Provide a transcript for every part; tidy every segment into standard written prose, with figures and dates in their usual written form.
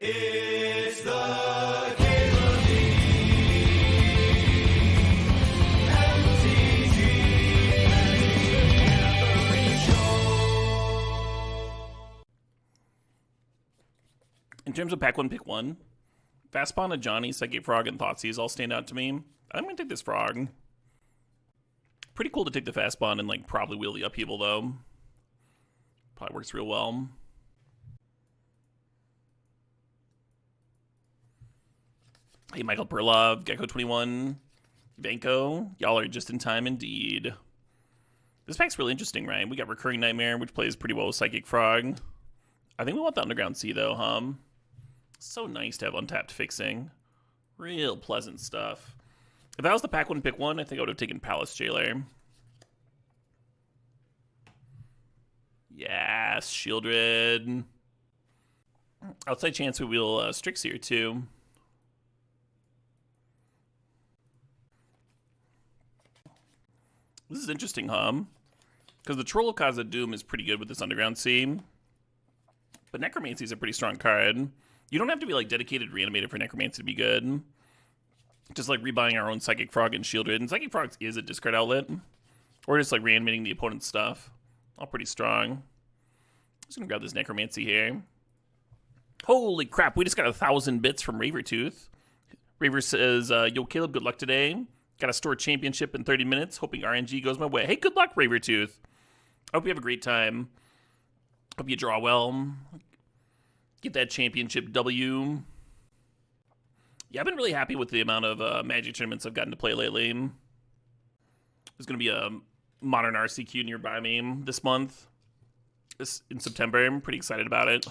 It's the Cable In terms of pack one, pick one. Fast Spawn, a Johnny, Psychic Frog, and Thoughtseize all stand out to me. I'm going to take this Frog. Pretty cool to take the Fast Spawn and like probably wheel the upheaval though. Probably works real well. Hey, Michael Perlov, Gecko21, Vanko. Y'all are just in time indeed. This pack's really interesting, right? We got Recurring Nightmare, which plays pretty well with Psychic Frog. I think we want the Underground Sea though, So nice to have untapped fixing. Real pleasant stuff. If that was the pack one, pick one, I think I would have taken Palace Jailer. Yes, Shieldred. Outside chance we wheel Strix here too. This is interesting, because the Troll of Khazad-dûm is pretty good with this Underground Sea. But Necromancy is a pretty strong card. You don't have to be like dedicated reanimator for Necromancy to be good. Just like rebuying our own Psychic Frog and Shieldred. And Psychic Frog is a discard outlet. Or just like reanimating the opponent's stuff. All pretty strong. Just gonna grab this Necromancy here. Holy crap, we just got 1,000 bits from Ravertooth. Raver says, yo Caleb, good luck today. Got a store championship in 30 minutes. Hoping RNG goes my way. Hey, good luck, Ravertooth. I hope you have a great time. Hope you draw well. Get that championship W. Yeah, I've been really happy with the amount of Magic tournaments I've gotten to play lately. There's going to be a Modern RCQ nearby me this month. In September. I'm pretty excited about it.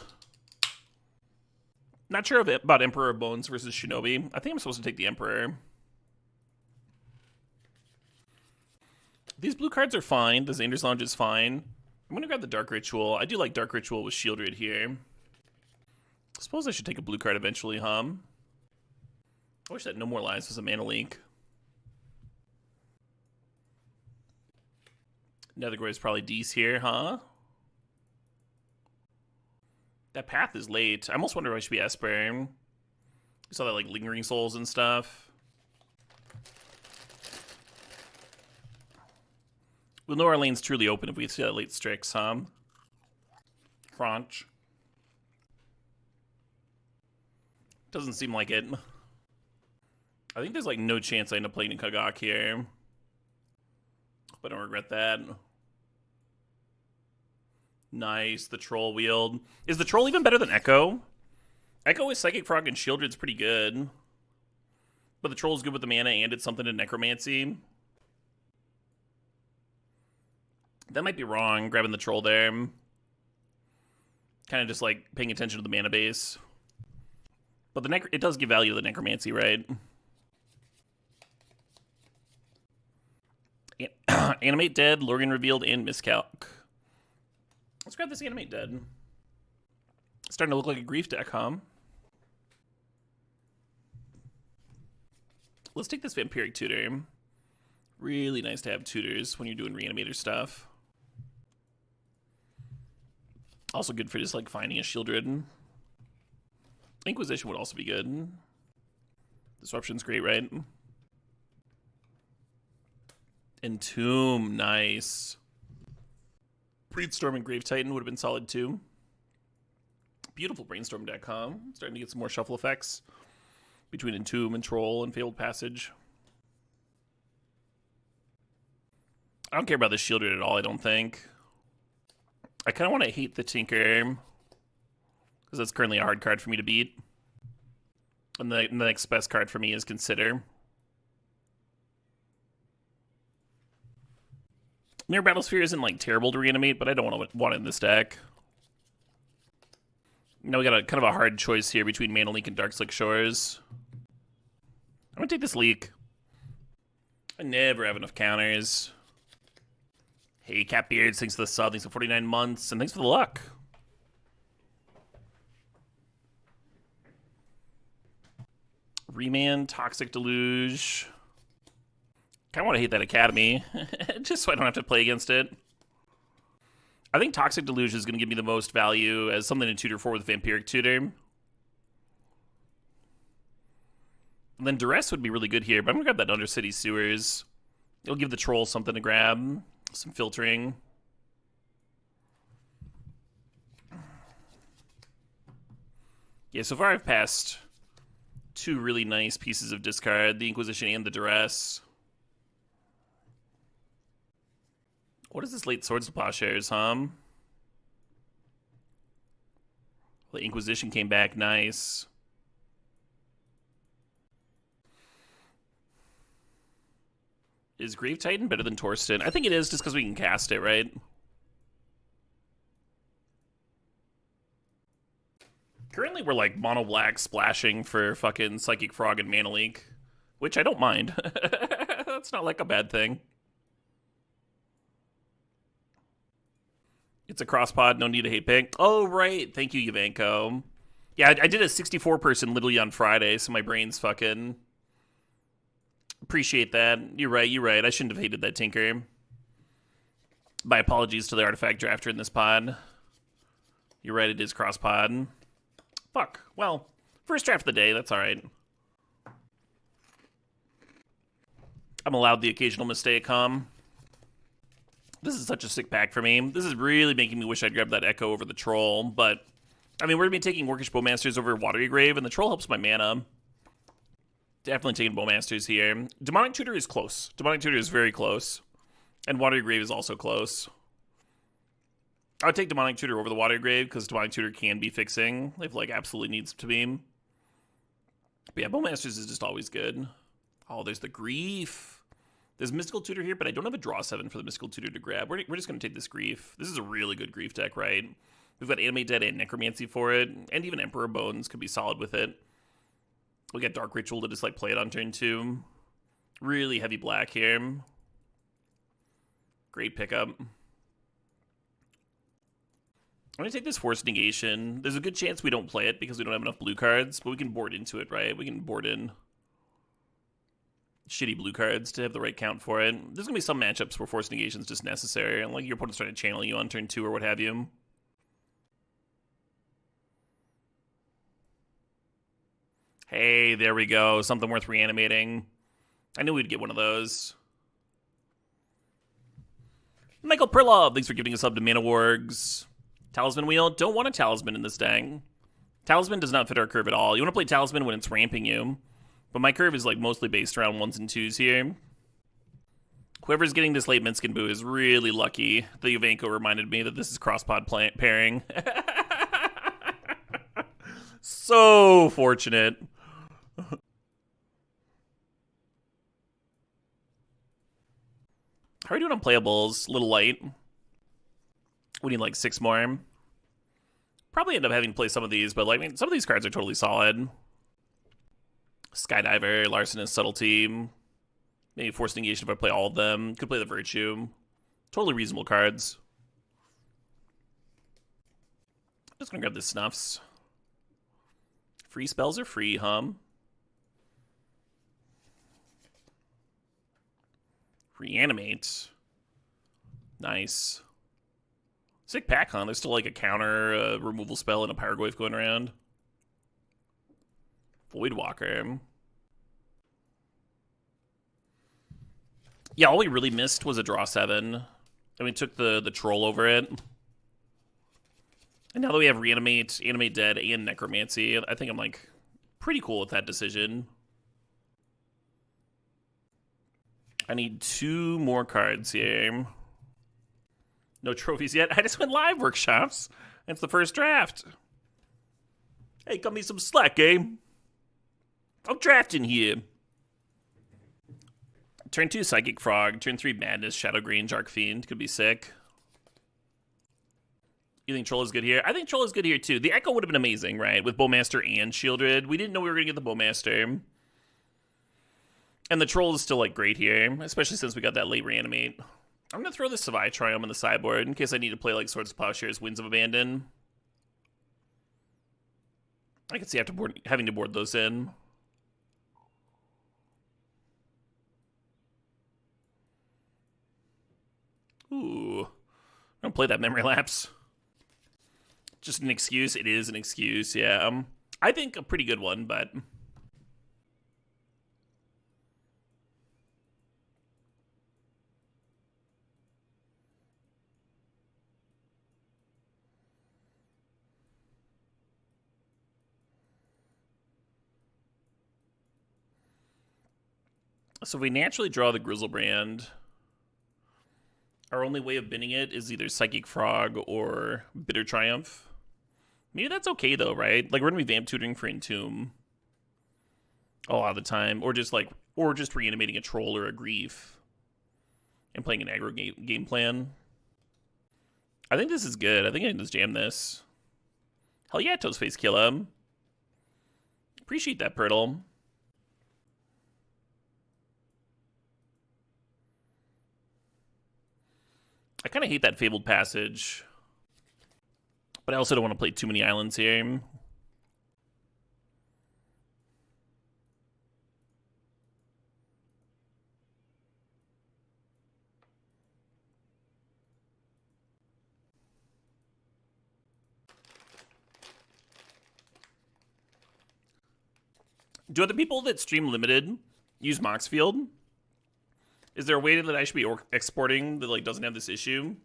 Not sure about Emperor Bones versus Shinobi. I think I'm supposed to take the Emperor. These blue cards are fine. The Xander's Lounge is fine. I'm going to grab the Dark Ritual. I do like Dark Ritual with Shieldred here. I suppose I should take a blue card eventually, I wish that No More Lies was a mana leak. Nethergore is probably D's here, That path is late. I almost wonder if I should be Esper. You saw that like Lingering Souls and stuff. We'll know our lane's truly open if we see that late Strix, Crunch. Doesn't seem like it. I think there's like no chance I end up playing Kagak here. Hope I don't regret that. Nice, the Troll wield. Is the Troll even better than Echo? Echo with Psychic Frog and Shieldred's pretty good. But the Troll's good with the mana and it's something to Necromancy. That might be wrong, grabbing the Troll there. Kind of just like paying attention to the mana base. But it does give value to the Necromancy, right? Animate Dead, Lorgan Revealed, and Miscalc. Let's grab this Animate Dead. It's starting to look like a grief deck, Let's take this Vampiric Tutor. Really nice to have tutors when you're doing Reanimator stuff. Also good for just like finding a Shieldred. Inquisition would also be good. Disruption's great, right? Entomb, nice. Breedstorm and Grave Titan would have been solid too. Beautiful Brainstorm deck, Starting to get some more shuffle effects between Entomb and Troll and Fabled Passage. I don't care about the Shieldred at all, I don't think. I kind of want to hate the Tinker, because that's currently a hard card for me to beat. And the next best card for me is Consider. Mirror Battlesphere isn't like terrible to reanimate, but I don't want it in this deck. Now we got a kind of a hard choice here between Mana Leak and Dark Slick Shores. I'm gonna take this Leak. I never have enough counters. Hey, Catbeards, thanks for the sub, thanks for 49 months, and thanks for the luck. Remand, Toxic Deluge. Kind of want to hate that Academy, just so I don't have to play against it. I think Toxic Deluge is going to give me the most value as something to tutor for with Vampiric Tutor. And then Duress would be really good here, but I'm gonna grab that Undercity Sewers. It'll give the troll something to grab. Some filtering. Yeah, so far I've passed 2 really nice pieces of discard, the Inquisition and the Duress. What is this late Swords to Plowshares, huh? The Inquisition came back nice. Is Grave Titan better than Torsten? I think it is, just because we can cast it, right? Currently, we're like mono black splashing for fucking Psychic Frog and Mana Leak, which I don't mind. That's not like a bad thing. It's a cross-pod, no need to hate pick. Oh, right. Thank you, Yavanko. Yeah, I did a 64-person literally on Friday, so my brain's fucking... Appreciate that. You're right. I shouldn't have hated that Tinker. My apologies to the artifact drafter in this pod. You're right, it is cross-pod. Fuck. Well, first draft of the day, that's alright. I'm allowed the occasional mistake, This is such a sick pack for me. This is really making me wish I'd grabbed that Echo over the Troll, but... I mean, we're going to be taking Orcish Bowmasters over Watery Grave, and the Troll helps my mana. Definitely taking Bowmasters here. Demonic Tutor is close. Demonic Tutor is very close. And Watery Grave is also close. I would take Demonic Tutor over the Watery Grave, because Demonic Tutor can be fixing, if, like, absolutely needs to be. But yeah, Bowmasters is just always good. Oh, there's the Grief. There's Mystical Tutor here, but I don't have a draw 7 for the Mystical Tutor to grab. We're just going to take this Grief. This is a really good Grief deck, right? We've got Animate Dead and Necromancy for it, and even Emperor Bones could be solid with it. We got Dark Ritual to just, like, play it on turn 2. Really heavy black here. Great pickup. I'm going to take this Forced Negation. There's a good chance we don't play it because we don't have enough blue cards, but we can board into it, right? We can board in shitty blue cards to have the right count for it. There's going to be some matchups where Forced Negation is just necessary, and like your opponent's trying to channel you on turn 2 or what have you. Hey, there we go. Something worth reanimating. I knew we'd get one of those. Michael Prilov, thanks for giving us up to Mana Wargs. Talisman Wheel, don't want a Talisman in this deck. Talisman does not fit our curve at all. You want to play Talisman when it's ramping you. But my curve is like mostly based around 1s and 2s here. Whoever's getting this late Minskin Boo is really lucky. The Yavanko reminded me that this is cross-pod pairing. So fortunate. How are we doing on playables? A little light. We need like 6 more. Probably end up having to play some of these, but like, I mean, some of these cards are totally solid. Skydiver, Larcenous, Subtlety. Maybe Forced Negation if I play all of them. Could play the Virtue. Totally reasonable cards. Just gonna grab the Snuffs. Free spells are free, Reanimate. Nice. Sick pack, huh? There's still like a counter removal spell and a Pyrogoyf going around. Voidwalker. Yeah, all we really missed was a draw 7. And we took the Troll over it. And now that we have Reanimate, Animate Dead, and Necromancy, I think I'm like pretty cool with that decision. I need 2 more cards here. No trophies yet. I just went live workshops. It's the first draft. Hey, cut me some slack, game. I'm drafting here. Turn 2, Psychic Frog. Turn 3, Madness, Shadow Grange, Arc Fiend. Could be sick. You think Troll is good here? I think Troll is good here, too. The Echo would have been amazing, right? With Bowmaster and Shieldred. We didn't know we were going to get the Bowmaster. And the Troll is still, like, great here. Especially since we got that late Reanimate. I'm going to throw this Savai Triumph on the sideboard in case I need to play, like, Swords to Plowshares, Winds of Abandon. I can see having to board those in. Ooh. I don't play that Memory Lapse. Just an excuse. It is an excuse, yeah. I think a pretty good one, but... So if we naturally draw the Grizzlebrand, our only way of binning it is either Psychic Frog or Bitter Triumph. Maybe that's okay though, right? Like we're gonna be Vamp Tutoring for Entomb a lot of the time, or just reanimating a Troll or a Grief and playing an aggro game plan. I think this is good. I think I can just jam this. Hell yeah, Toastface, kill him. Appreciate that, Pirtle. I kind of hate that Fabled Passage, but I also don't want to play too many islands here. Do other people that stream limited use Moxfield? Is there a way that I should be exporting that like doesn't have this issue?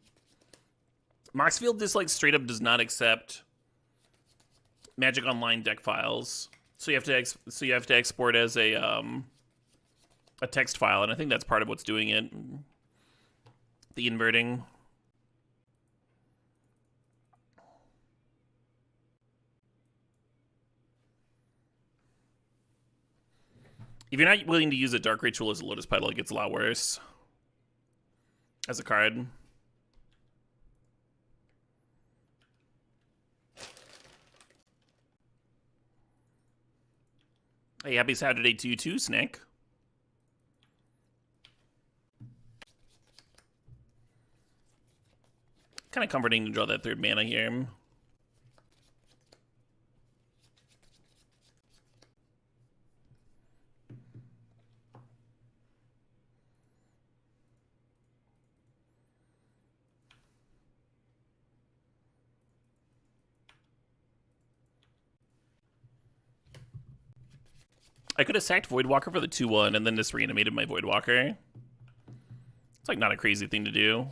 Moxfield just like straight up does not accept Magic Online deck files, so you have to export as a text file, and I think that's part of what's doing it. The inverting. If you're not willing to use a Dark Ritual as a Lotus Petal, it gets a lot worse as a card. Hey, happy Saturday to you too, Snick. Kind of comforting to draw that third mana here. I could have sacked Voidwalker for the 2-1 and then just reanimated my Voidwalker. It's like not a crazy thing to do.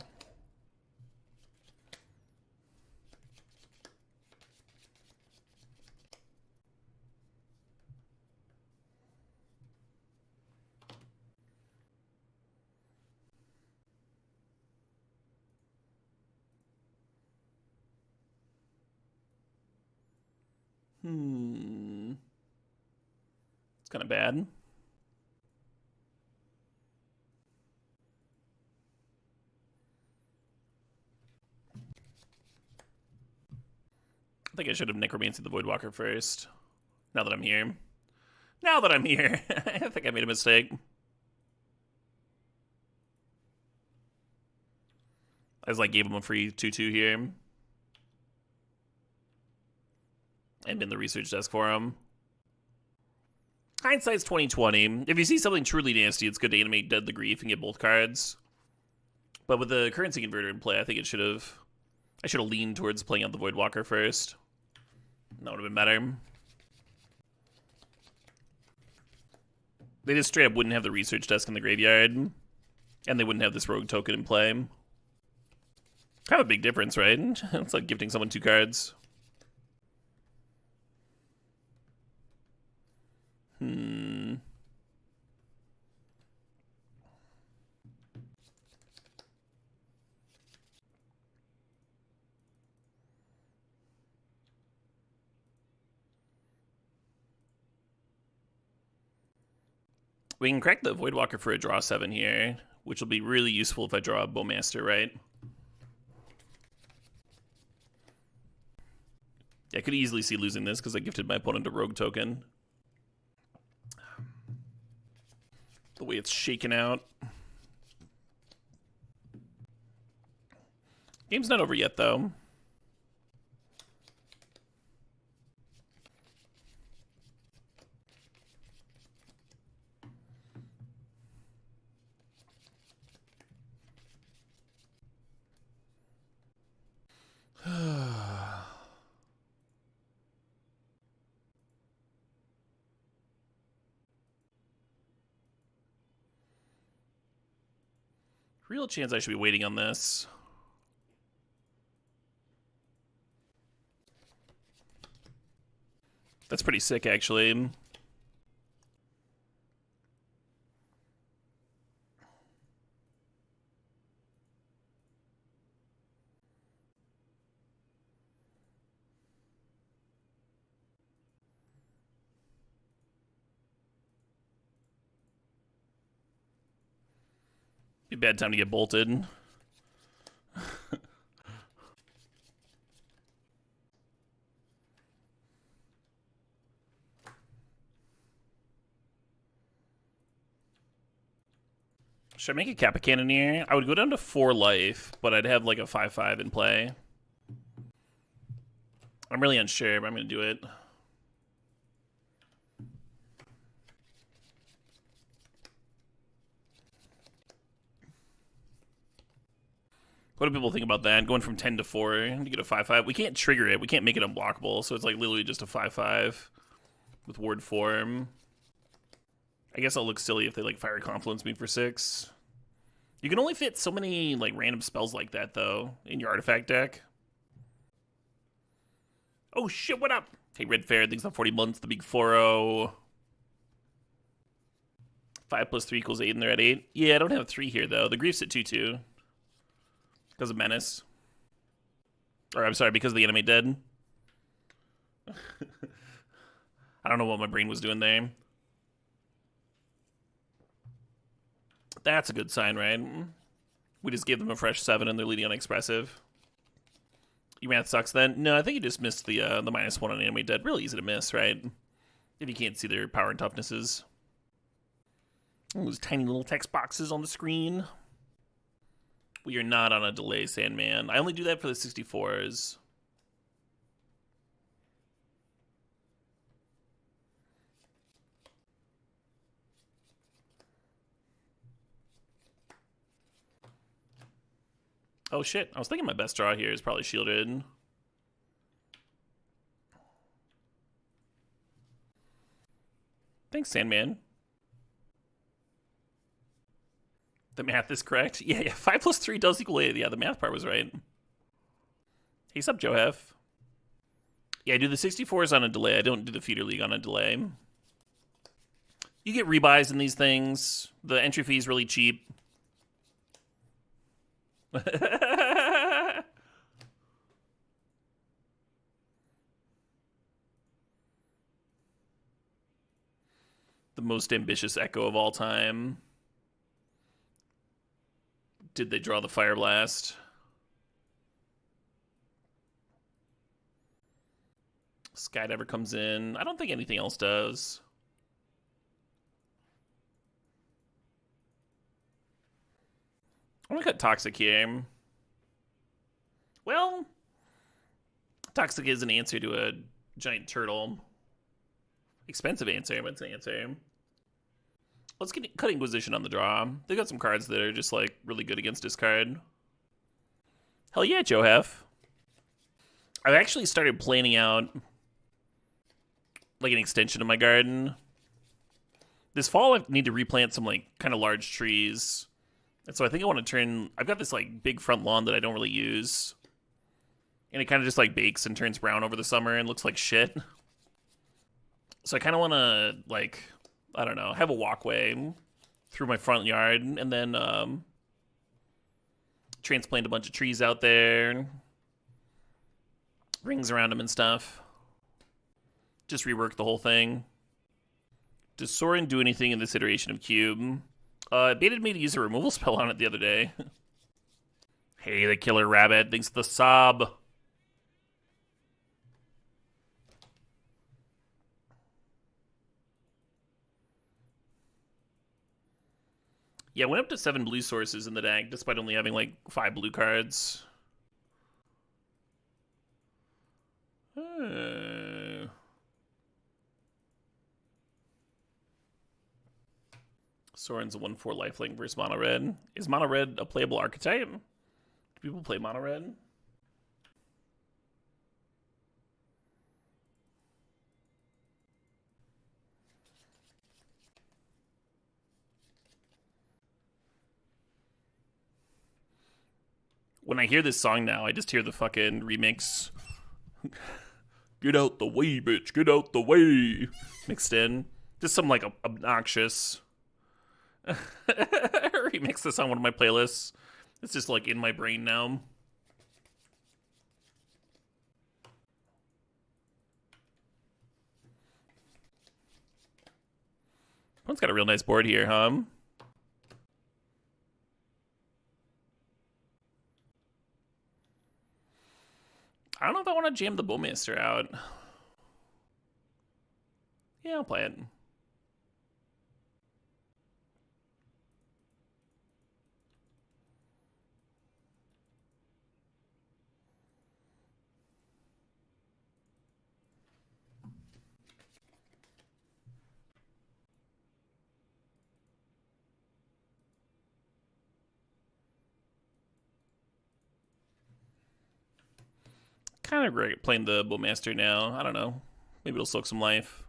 It's kind of bad. I think I should have Necromancy the Voidwalker first. Now that I'm here. Now that I'm here. I think I made a mistake. I just like gave him a free 2/2 here. And in the research desk for him. Hindsight's 20/20. If you see something truly nasty, it's good to animate Dead the Grief and get both cards. But with the currency converter in play, I think I should have leaned towards playing out the Voidwalker first. That would have been better. They just straight up wouldn't have the research desk in the graveyard, and they wouldn't have this rogue token in play. Kind of a big difference, right? It's like gifting someone 2 cards. We can crack the Voidwalker for a draw 7 here, which will be really useful if I draw a Bowmaster, right? Yeah, I could easily see losing this because I gifted my opponent a rogue token. The way it's shaken out. Game's not over yet, though. Real chance I should be waiting on this. That's pretty sick, actually. Be a bad time to get bolted. Should I make a Kappa Cannoneer? I would go down to 4 life, but I'd have like a 5/5 in play. I'm really unsure, but I'm going to do it. What do people think about that? Going from 10 to 4 to get a 5/5. We can't trigger it. We can't make it unblockable, so it's like literally just a 5/5 with ward form. I guess I'll look silly if they like Fire Confluence me for 6. You can only fit so many like random spells like that though in your artifact deck. Oh shit, what up? Hey, Red Fair, thanks for 40 months, the big 4-0. 5 plus 3 equals 8 and they're at 8. Yeah, I don't have 3 here though. The Grief's at 2/2. Because of Menace. Or I'm sorry, because of the enemy dead. I don't know what my brain was doing there. That's a good sign, right? We just gave them a fresh 7 and they're leading on Expressive. Your math sucks then? No, I think you just missed the -1 on enemy dead. Really easy to miss, right? If you can't see their power and toughnesses. Those tiny little text boxes on the screen. We are not on a delay, Sandman. I only do that for the 64s. Oh shit, I was thinking my best draw here is probably shielded. Thanks, Sandman. The math is correct. Yeah, 5 plus 3 does equal 8. Yeah, the math part was right. Hey, sup, Johef? Yeah, I do the 64s on a delay. I don't do the Feeder League on a delay. You get rebuys in these things. The entry fee is really cheap. The most ambitious Echo of all time. Did they draw the Fire Blast? Skydiver comes in. I don't think anything else does. I'm gonna cut Toxic here. Well, Toxic is an answer to a giant turtle. Expensive answer, but it's an answer. Let's cut Inquisition on the draw. They got some cards that are just like really good against discard. Hell yeah, Johef. I've actually started planning out like an extension of my garden. This fall I need to replant some like kind of large trees. And so I think I want to turn, I've got this like big front lawn that I don't really use. And it kind of just like bakes and turns brown over the summer and looks like shit. So I kind of want to like, I don't know, have a walkway through my front yard and then transplant a bunch of trees out there. Rings around them and stuff. Just rework the whole thing. Does Sorin do anything in this iteration of Cube? It baited me to use a removal spell on it the other day. Hey, the Killer Rabbit, thanks to the sob. Yeah, went up to 7 blue sources in the deck, despite only having like 5 blue cards. Soren's a 1/4 lifelink versus mono red. Is mono red a playable archetype? Do people play mono red? When I hear this song now, I just hear the fucking remix. Get out the way, bitch. Get out the way. Mixed in. Just some like obnoxious remix this on one of my playlists. It's just like in my brain now. One's got a real nice board here, huh? want to jam the Bowmaster out. Yeah, I'll play it. Kind of great playing the Bowmaster now. I don't know. Maybe it'll soak some life.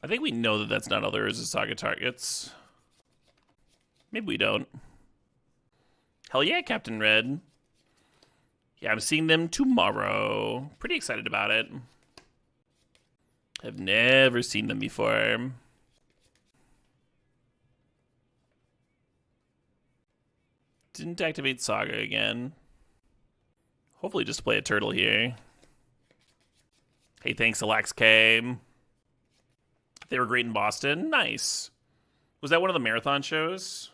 I think we know that that's not all there is to Saga targets. Maybe we don't. Hell yeah, Captain Red. Yeah, I'm seeing them tomorrow. Pretty excited about it. I've never seen them before. Didn't activate Saga again. Hopefully just play a turtle here. Hey, thanks, Alex K. They were great in Boston. Nice. Was that one of the marathon shows?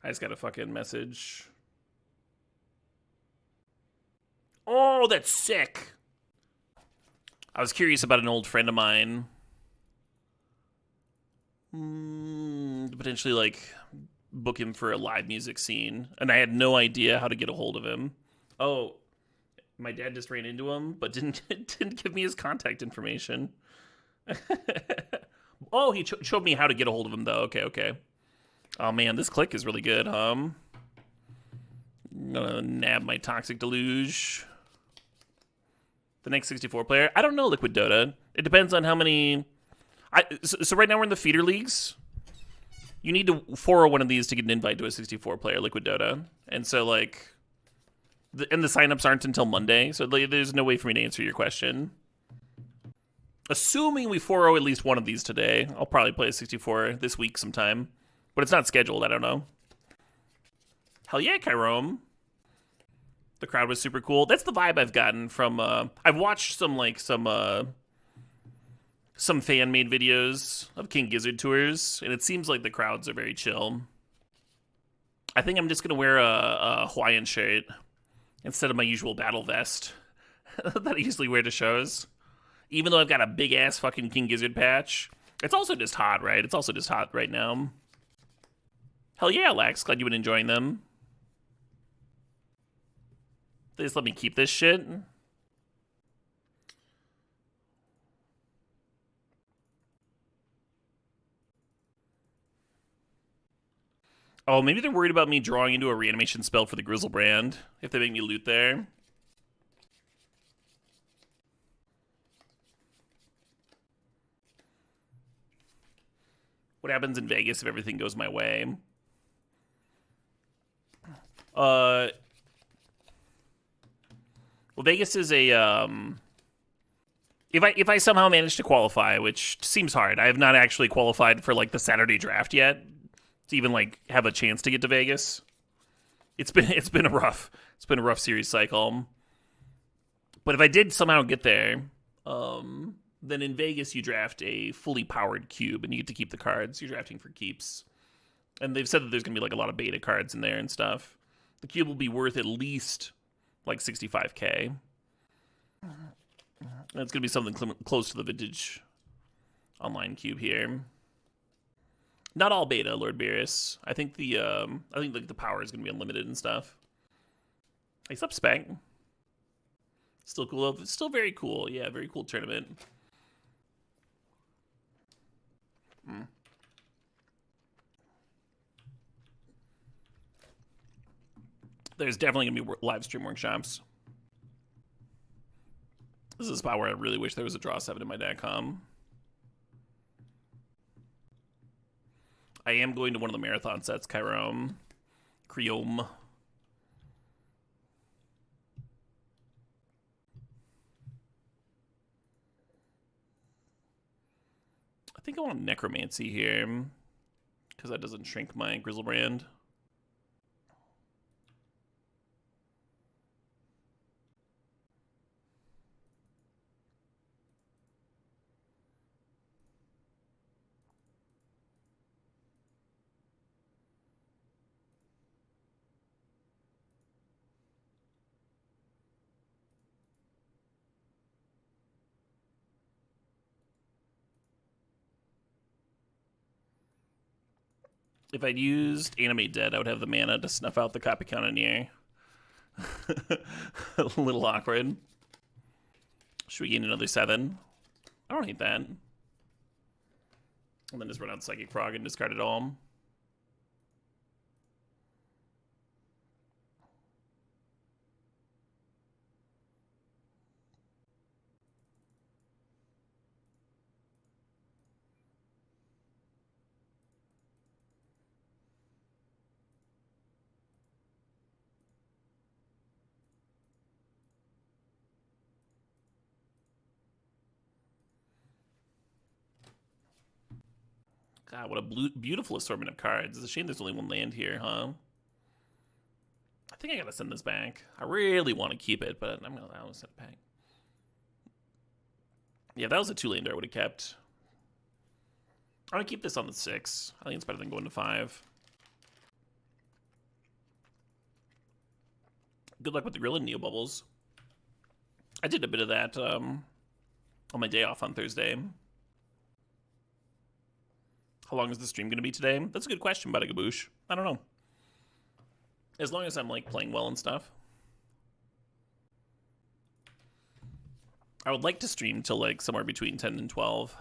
I just got a fucking message. Oh, that's sick. I was curious about an old friend of mine. Potentially, like, book him for a live music scene. And I had no idea how to get a hold of him. Oh, my dad just ran into him, but didn't give me his contact information. Oh, he showed me how to get a hold of him, though. Okay. Oh, man, this click is really good, I'm gonna nab my Toxic Deluge. The next 64 player? I don't know, Liquid Dota. It depends on how many... So right now we're in the feeder leagues. You need to 401 one of these to get an invite to a 64 player Liquid Dota. And so, like... and the signups aren't until Monday, so there's no way for me to answer your question. Assuming we 4-0 at least one of these today, I'll probably play a 64 this week sometime. But it's not scheduled, I don't know. Hell yeah, Kyrome. The crowd was super cool. That's the vibe I've gotten from... I've watched some fan-made videos of King Gizzard tours, and it seems like the crowds are very chill. I think I'm just going to wear a Hawaiian shirt instead of my usual battle vest that I usually wear to shows. Even though I've got a big-ass fucking King Gizzard patch. It's also just hot, right? It's also just hot right now. Hell yeah, Lex. Glad you've been enjoying them. They just let me keep this shit. Oh, maybe they're worried about me drawing into a reanimation spell for the Grizzlebrand if they make me loot there. What happens in Vegas if everything goes my way? Well, Vegas is a if I somehow manage to qualify, which seems hard. I have not actually qualified for like the Saturday draft yet to even like have a chance to get to Vegas. It's been a rough series cycle. But if I did somehow get there, then in Vegas you draft a fully powered cube and you get to keep the cards. You're drafting for keeps. And they've said that there's going to be like a lot of beta cards in there and stuff. The cube will be worth at least like 65k. And it's going to be something close to the vintage online cube here. Not all beta, Lord Beerus. I think like the power is going to be unlimited and stuff. Thanks up, Spec. Still cool. Still very cool. Yeah, very cool tournament. There's definitely going to be live stream workshops. This is a spot where I really wish there was a draw 7 in my DACOM. I am going to one of the marathon sets, Kyrome. Creome. I think I want Necromancy here, because that doesn't shrink my Grizzlebrand. If I'd used Animate Dead, I would have the mana to snuff out the Copy Cannoneer. A little awkward. Should we gain another 7? I don't hate that. And then just run out Psychic Frog and discard it all. God, what a beautiful assortment of cards. It's a shame there's only one land here, huh? I think I gotta send this back. I really want to keep it, but I'm gonna send it back. Yeah, if that was a 2-lander I would have kept. I'm gonna keep this on the 6. I think it's better than going to 5. Good luck with the grill and Neo Bubbles. I did a bit of that on my day off on Thursday. How long is the stream going to be today? That's a good question, Bada Gaboosh. I don't know. As long as I'm, like, playing well and stuff. I would like to stream till, like, somewhere between 10 and 12.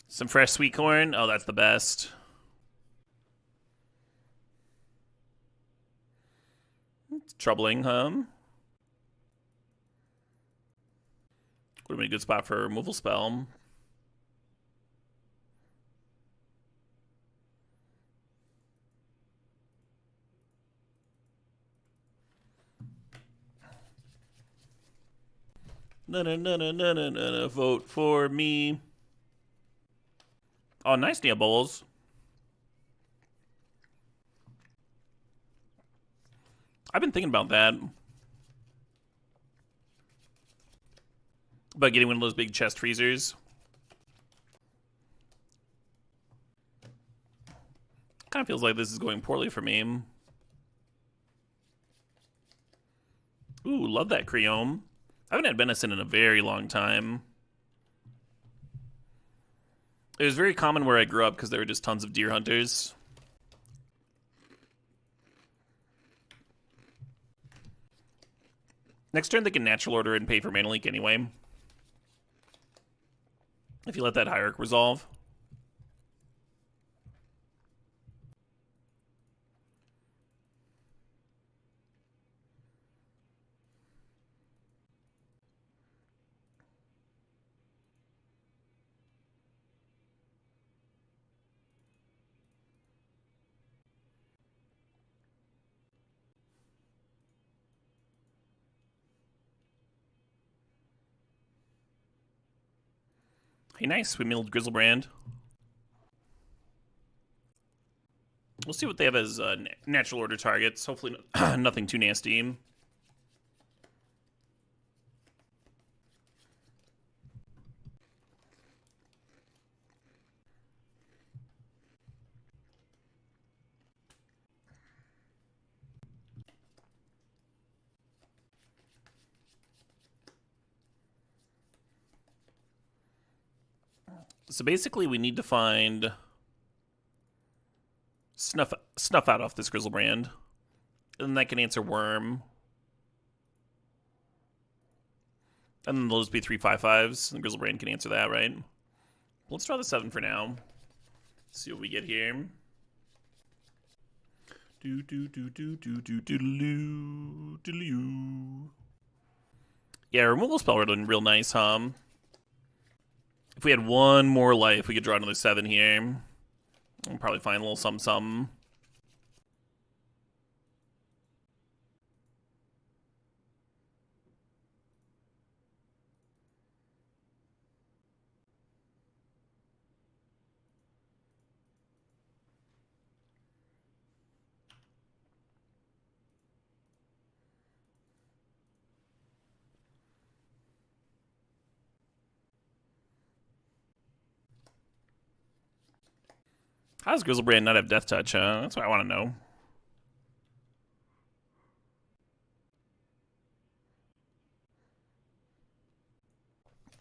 Some fresh sweet corn. Oh, that's the best. It's troubling, huh? Would have been a good spot for a removal spell. No, vote for me. Oh, nice, Nia Bowls. I've been thinking about that. About getting one of those big chest freezers. Kind of feels like this is going poorly for me. Ooh, love that Creome. I haven't had venison in a very long time. It was very common where I grew up because there were just tons of deer hunters. Next turn they can natural order and pay for Mana Leak anyway. If you let that Hierarch resolve. Hey, nice. We milled Grizzlebrand. We'll see what they have as natural order targets. Hopefully nothing too nasty. So basically we need to find... Snuff out off this Grizzlebrand. And then that can answer Worm. And then those be 3/5/5s. And Grizzlebrand can answer that, right? Let's draw the 7 for now. See what we get here. Yeah, removal spell would have been real nice, huh? If we had one more life, we could draw another 7 here. We'll probably find a little something. How does Grizzlebrand not have Death Touch, huh? That's what I want to know.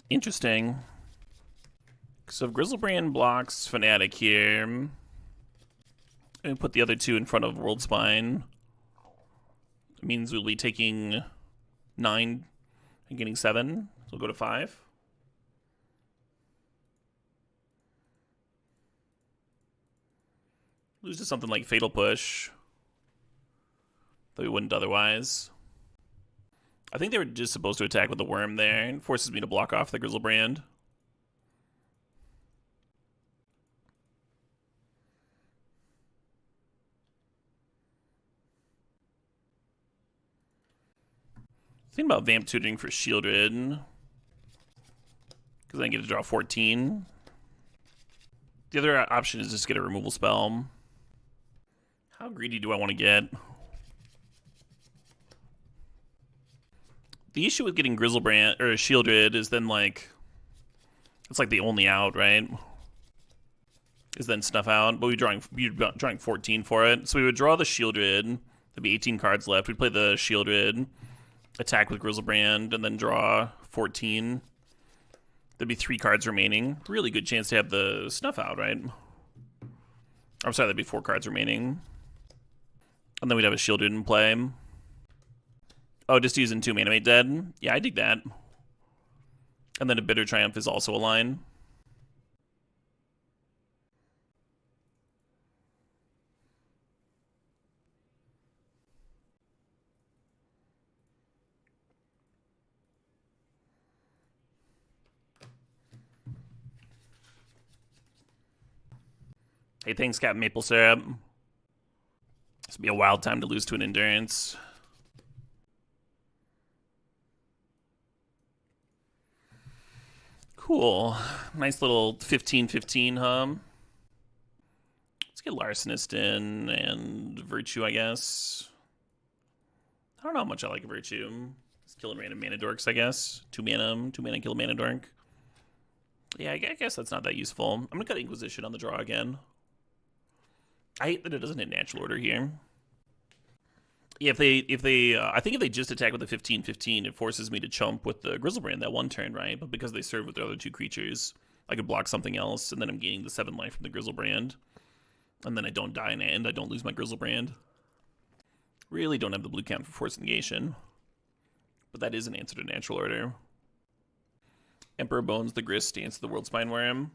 Interesting. So if Grizzlebrand blocks Fnatic here, and put the other two in front of World Spine, it means we'll be taking 9 and getting 7. So we'll go to 5. Lose to something like Fatal Push that we wouldn't otherwise. I think they were just supposed to attack with the Worm there, and forces me to block off the Grizzlebrand. Thinking about Vamp Tutoring for Shieldred, because I get to draw 14. The other option is just get a removal spell. How greedy do I want to get? The issue with getting Grizzlebrand or Shieldred is then like it's like the only out, right? Is then Snuff Out, but we're drawing 14 for it. So we would draw the Shieldred. There'd be 18 cards left. We'd play the Shieldred, attack with Grizzlebrand, and then draw 14. There'd be 3 cards remaining. Really good chance to have the Snuff Out, right? I'm sorry, there'd be 4 cards remaining. And then we'd have a Shieldred in play. Oh, just using 2 Manamate Dead? Yeah, I dig that. And then a Bitter Triumph is also a line. Hey, thanks, Captain Maple Syrup. This would be a wild time to lose to an Endurance. Cool. Nice little 15-15 hum. Let's get Larcenist in and Virtue, I guess. I don't know how much I like Virtue. Just killing random mana dorks, I guess. 2 mana kill a mana dork. Yeah, I guess that's not that useful. I'm gonna cut Inquisition on the draw again. I hate that it doesn't hit natural order here. Yeah, I think if they just attack with the 15-15, it forces me to chump with the Grizzlebrand that one turn, right? But because they serve with their other 2 creatures, I could block something else, and then I'm gaining the 7 life from the Grizzlebrand. And then I don't die in end, I don't lose my Grizzlebrand. Really don't have the blue count for Force Negation. But that is an answer to natural order. Emperor Bones, the Grist, answer the World Spine Worm.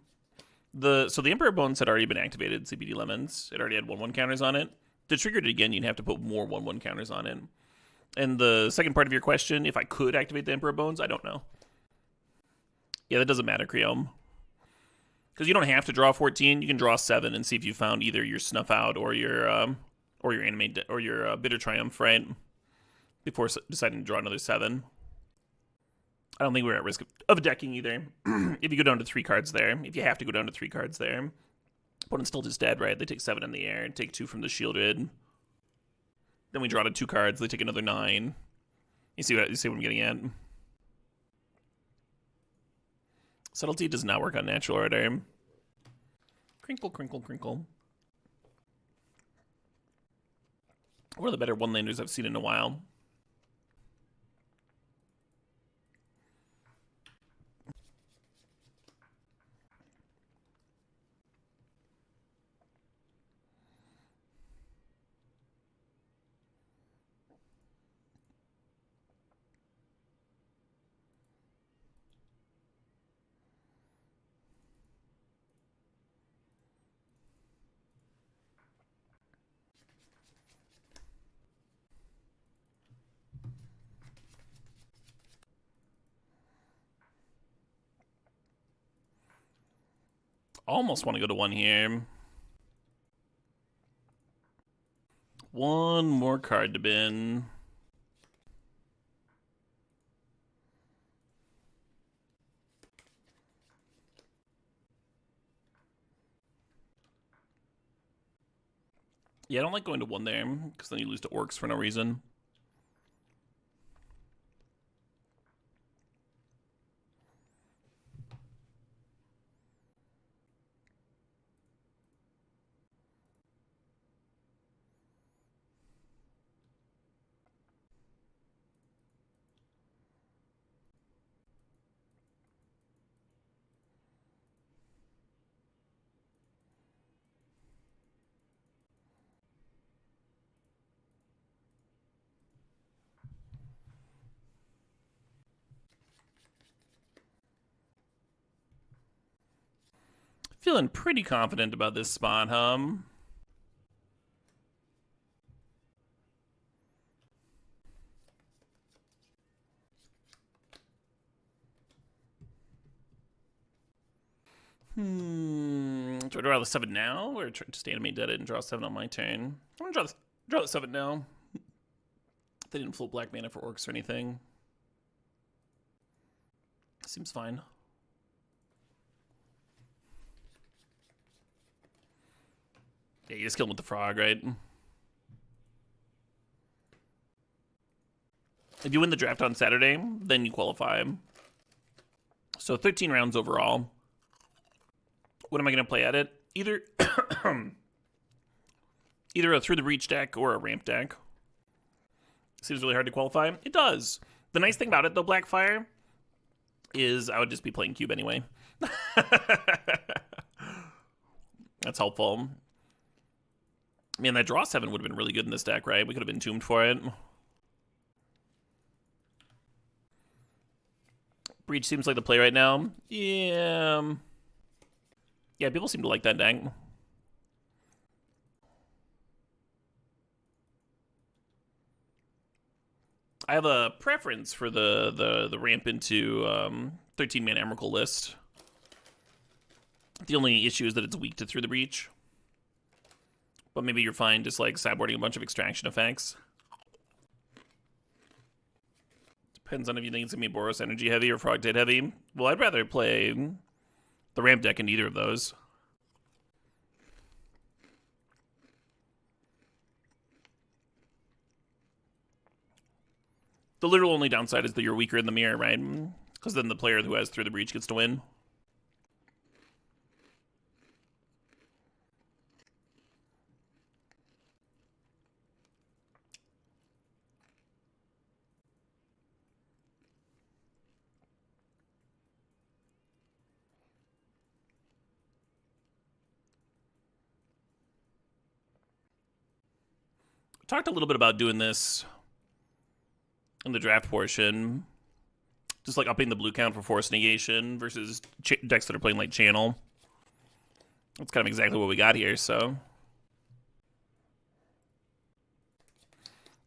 So the Emperor Bones had already been activated, CPD Lemons. It already had 1/1 counters on it. To trigger it again, you'd have to put more 1/1 counters on it. And the second part of your question, if I could activate the Emperor Bones, I don't know. Yeah, that doesn't matter, Creome. Because you don't have to draw 14. You can draw 7 and see if you found either your Snuff Out or your Animate or your Bitter Triumph, right? Before deciding to draw another 7. I don't think we're at risk of decking either. If you go down to 3 cards there, if you have to go down to 3 cards there, opponent's still just dead, right? They take 7 in the air and take 2 from the Shieldred. Then we draw to 2 cards. They take another 9. You see what I'm getting at? Subtlety does not work on natural order. Crinkle, crinkle, crinkle. One of the better one-landers I've seen in a while. Almost want to go to 1 here. 1 more card to bin. Yeah, I don't like going to 1 there, because then you lose to Orcs for no reason. Feeling pretty confident about this spot, huh? Do I draw the 7 now, or just animate dead it and draw 7 on my turn? I'm gonna draw the 7 now. They didn't float black mana for orcs or anything. Seems fine. Yeah, you just kill him with the frog, right? If you win the draft on Saturday, then you qualify. So 13 rounds overall. What am I going to play at it? Either a Through the Reach deck or a ramp deck. Seems really hard to qualify. It does. The nice thing about it, though, Blackfire, is I would just be playing Cube anyway. That's helpful. Man, that draw 7 would have been really good in this deck, right? We could have Entombed for it. Breach seems like the play right now. Yeah. Yeah, people seem to like that deck. I have a preference for the ramp into 13-man Emrakul list. The only issue is that it's weak to Through the Breach. But maybe you're fine just like sideboarding a bunch of extraction effects. Depends on if you think it's going to be Boros Energy heavy or Frog Dead heavy. Well, I'd rather play the ramp deck in either of those. The literal only downside is that you're weaker in the mirror, right? Because then the player who has Through the Breach gets to win. Talked a little bit about doing this in the draft portion. Just like upping the blue count for Force Negation versus decks that are playing like Channel. That's kind of exactly what we got here, so.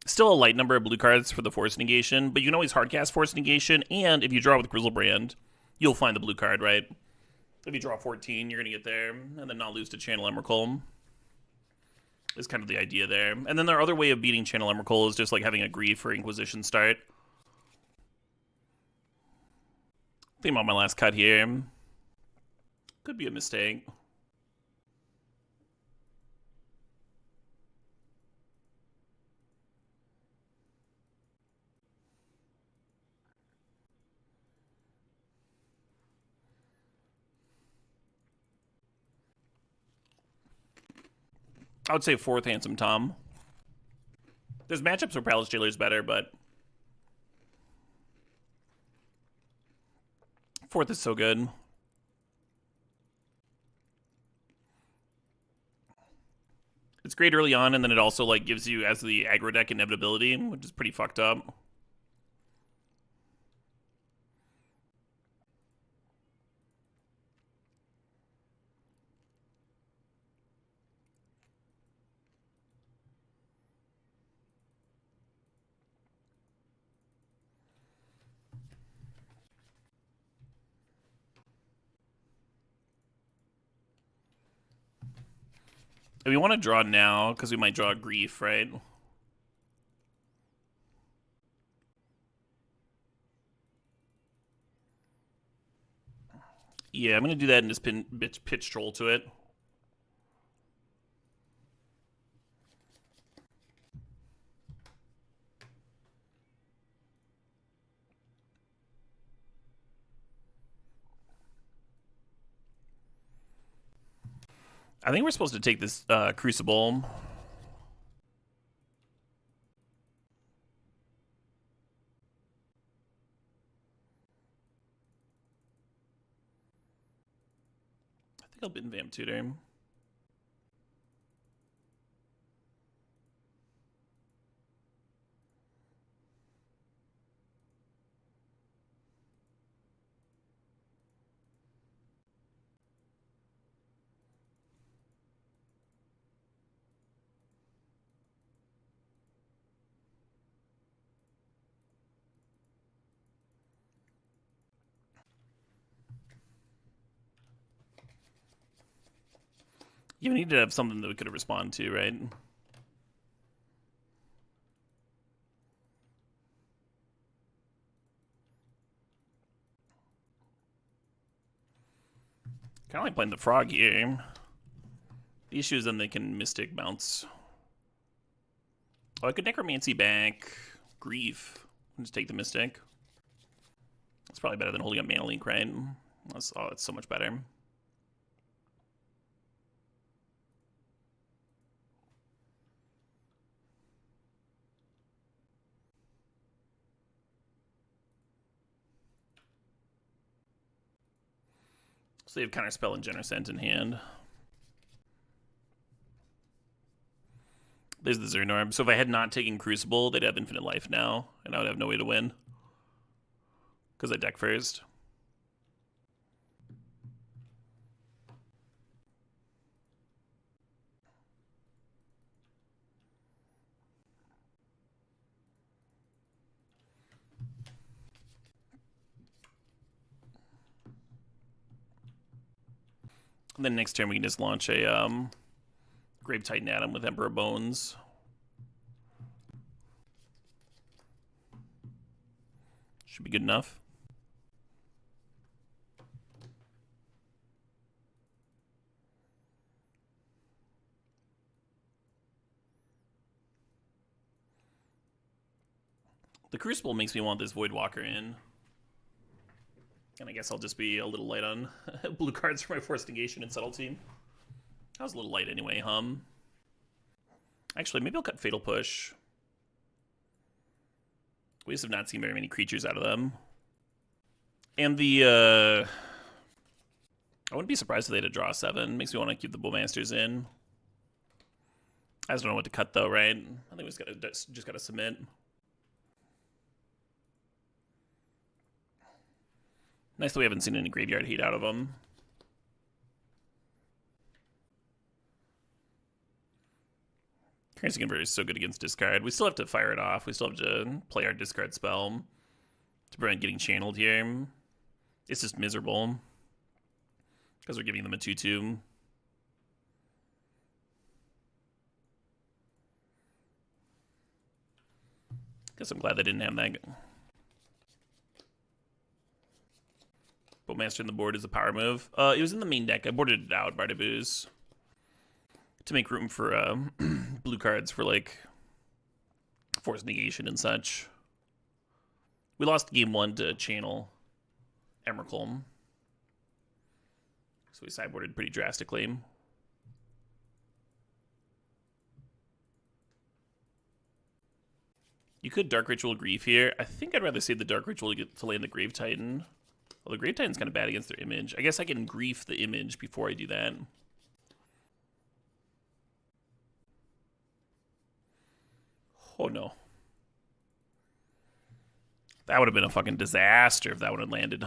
Still a light number of blue cards for the Force Negation, but you can always hardcast Force Negation, and if you draw with Grizzlebrand, you'll find the blue card, right? If you draw 14, you're going to get there, and then not lose to Channel Emrakul. Is kind of the idea there. And then their other way of beating Channel Emrakul is just like having a Grief for Inquisition start. I think I'm on my last cut here. Could be a mistake. I would say 4th Handsome Tom. There's matchups where Palace Jailer's better, but 4th is so good. It's great early on, and then it also like gives you as the aggro deck inevitability, which is pretty fucked up. If we want to draw now, because we might draw Grief, right? Yeah, I'm going to do that and just pitch Troll to it. I think we're supposed to take this Crucible. I think I'll bin Vamp Tutor. You need to have something that we could respond to, right? Kind of like playing the frog here. The issue is then they can Mystic bounce. Oh, I could Necromancy back. Grief. Just take the Mystic. That's probably better than holding up Mana Link, right? That's so much better. So they have Counterspell and Generosent in hand. There's the Zernorb. So if I had not taken Crucible, they'd have infinite life now, and I would have no way to win. Because I deck first. And then next turn we can just launch a Grave Titan at him with Emperor Bones. Should be good enough. The Crucible makes me want this Voidwalker in. And I guess I'll just be a little light on blue cards for my Forced Negation and Subtlety. I was a little light anyway, Actually, maybe I'll cut Fatal Push. We just have not seen very many creatures out of them. And the, I wouldn't be surprised if they had a draw 7. Makes me want to keep the Bowmasters in. I just don't know what to cut, though, right? I think we just gotta submit. Nice that we haven't seen any graveyard heat out of them. Currency Converter is so good against discard. We still have to fire it off. We still have to play our discard spell to prevent getting channeled here. It's just miserable because we're giving them a 2/2. Guess I'm glad they didn't have that. Bowmaster in the board is a power move. It was in the main deck. I boarded it out, Bardaboos, to make room for blue cards for, like, Forced Negation and such. We lost game 1 to Channel Emrakul, so we sideboarded pretty drastically. You could Dark Ritual Grief here. I think I'd rather save the Dark Ritual to land the Grave Titan. Well, the Grave Titan's kind of bad against their image. I guess I can grief the image before I do that. Oh, no. That would have been a fucking disaster if that would have landed,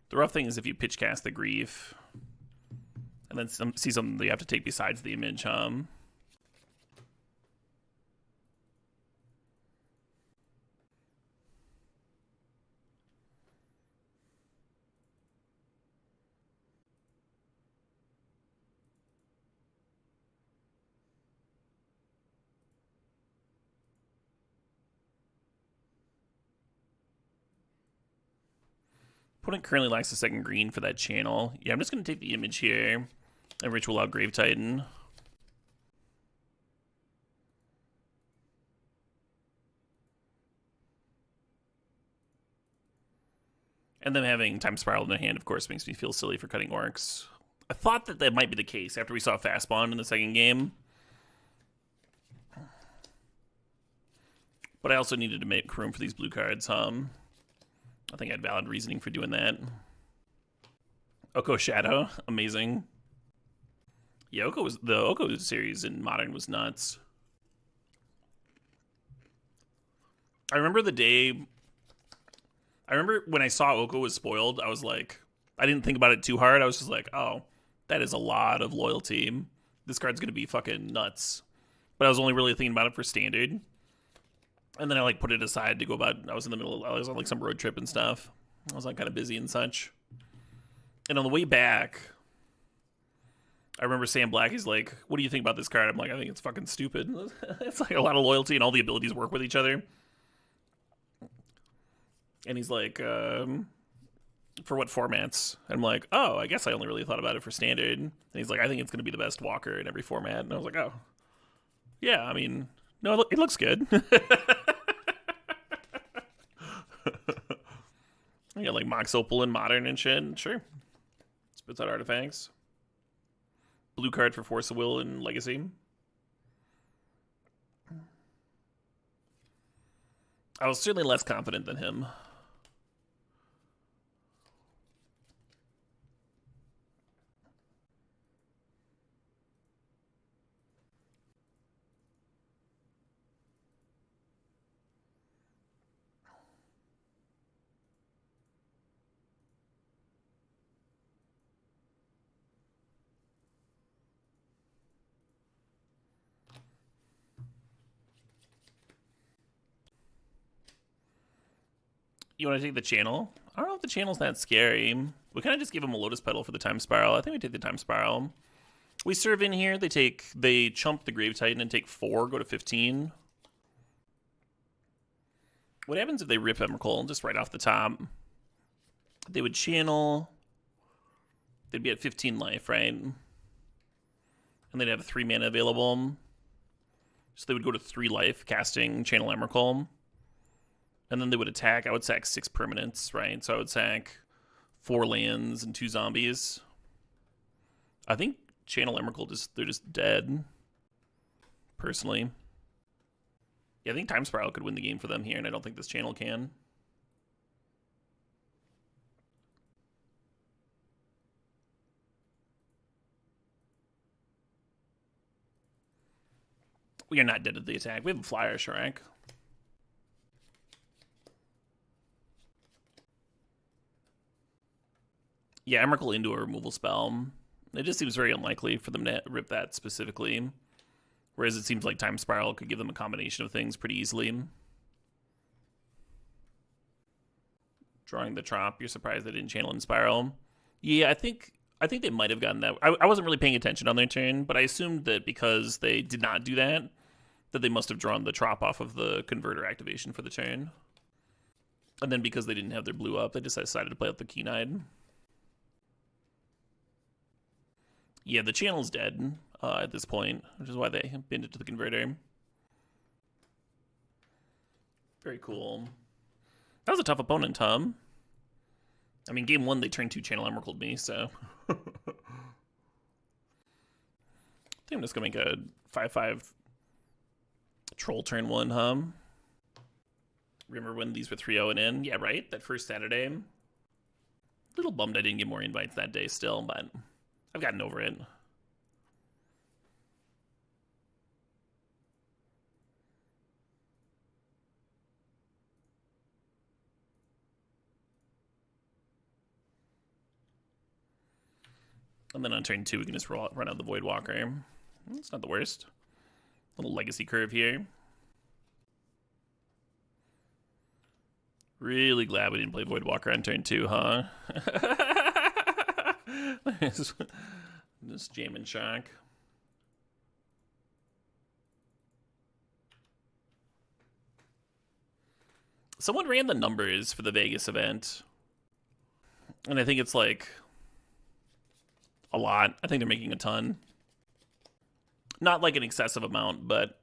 The rough thing is if you pitch cast the grief and then see something that you have to take besides the image, Opponent currently lacks a second green for that channel. Yeah, I'm just going to take the image here and Ritual out Grave Titan. And them having Time Spiral in their hand, of course, makes me feel silly for cutting Orcs. I thought that that might be the case after we saw Fast Spawn in the second game. But I also needed to make room for these blue cards, I think I had valid reasoning for doing that. Oko Shadow, amazing. Yeah, the Oko series in Modern was nuts. I remember when I saw Oko was spoiled, I was like, I didn't think about it too hard. I was just like, oh, that is a lot of loyalty. This card's gonna be fucking nuts. But I was only really thinking about it for standard. And then I like put it aside to go about. I was in the middle. I was on like some road trip and stuff. I was like kind of busy and such. And on the way back, I remember Sam Black. He's like, "What do you think about this card?" I'm like, "I think it's fucking stupid. It's like a lot of loyalty and all the abilities work with each other." And he's like, "For what formats?" And I'm like, "Oh, I guess I only really thought about it for standard." And he's like, "I think it's going to be the best walker in every format." And I was like, "Oh, yeah. I mean, no, it looks good." You got like Mox Opal and Modern and shit. Sure. Spits out artifacts. Blue card for Force of Will and Legacy. I was certainly less confident than him. You want to take the channel? I don't know if the channel's that scary. We kind of just give him a Lotus Petal for the Time Spiral. I think we take the Time Spiral. We serve in here. They chump the Grave Titan and take 4, go to 15. What happens if they rip Emrakul just right off the top? They would channel. They'd be at 15 life, right? And they'd have 3 mana available. So they would go to 3 life, casting Channel Emrakul. And then they would attack. I would sack 6 permanents, right? So I would sack 4 lands and 2 zombies. I think Channel Emrakul, they're just dead. Personally. Yeah, I think Time Spiral could win the game for them here, and I don't think this channel can. We are not dead at the attack. We have a Flyer Shrek. Yeah, Emrakul into a removal spell. It just seems very unlikely for them to rip that specifically. Whereas it seems like Time Spiral could give them a combination of things pretty easily. Drawing the Trop. You're surprised they didn't channel in Spiral. Yeah, I think they might have gotten that. I wasn't really paying attention on their turn, but I assumed that because they did not do that, that they must have drawn the Trop off of the Converter activation for the turn. And then because they didn't have their blue up, they just decided to play out the Keen-Eyed. Yeah, the channel's dead at this point, which is why they binned it to the Converter. Very cool. That was a tough opponent, Tom. I mean, game 1, they turned 2 Channel Emrakul me, so. I think I'm just going to make a 5/5 Troll turn 1, huh? Remember when these were 3-0 and in? Yeah, right? That first Saturday. A little bummed I didn't get more invites that day still, but I've gotten over it. And then on turn 2, we can just run out the Voidwalker. It's not the worst. Little legacy curve here. Really glad we didn't play Voidwalker on turn 2, huh? Just jamming shock. Someone ran the numbers for the Vegas event. And I think it's like a lot. I think they're making a ton. Not like an excessive amount, but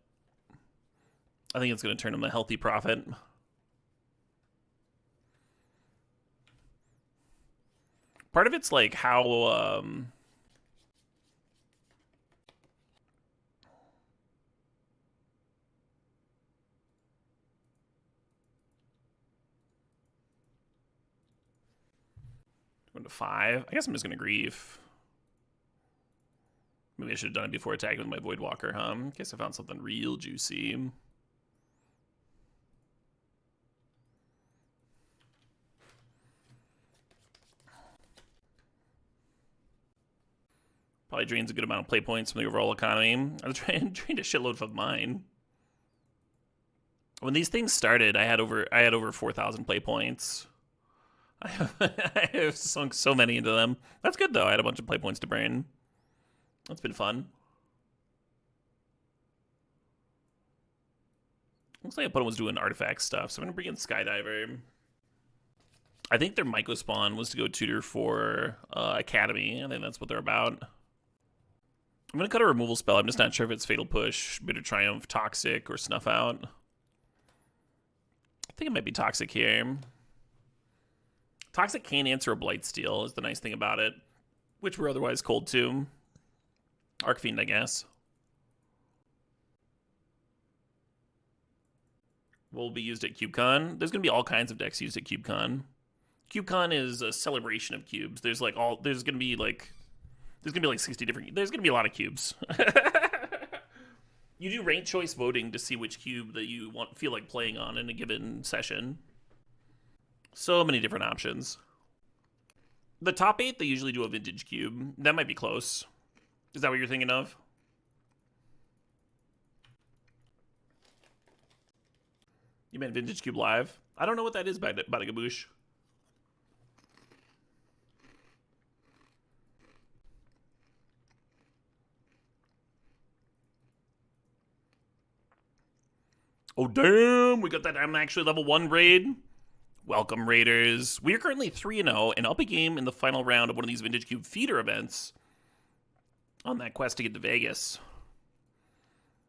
I think it's going to turn them a healthy profit. Part of it's like how going to 5. I guess I'm just going to grief. Maybe I should have done it before attacking with my Voidwalker, huh? In case I found something real juicy. Probably drains a good amount of play points from the overall economy. I was drained a shitload from mine. When these things started, I had over 4,000 play points. I have sunk so many into them. That's good though. I had a bunch of play points to burn. That's been fun. Looks like opponent was doing artifact stuff, so I'm gonna bring in Skydiver. I think their Myco spawn was to go tutor for Academy. I think that's what they're about. I'm gonna cut a removal spell. I'm just not sure if it's Fatal Push, Bitter Triumph, Toxic, or Snuff Out. I think it might be Toxic here. Toxic can answer a Blightsteel is the nice thing about it, which we're otherwise cold to. Arcfiend, I guess. Will be used at CubeCon. There's gonna be all kinds of decks used at CubeCon. CubeCon is a celebration of cubes. There's gonna be like 60 different. There's gonna be a lot of cubes. You do ranked choice voting to see which cube that you feel like playing on in a given session. So many different options. The top 8, they usually do a vintage cube. That might be close. Is that what you're thinking of? You meant Vintage Cube Live? I don't know what that is, Badagaboosh. Oh, damn! We got that I'm actually level 1 raid. Welcome, Raiders. We are currently 3-0 and up a game in the final round of one of these Vintage Cube feeder events on that quest to get to Vegas.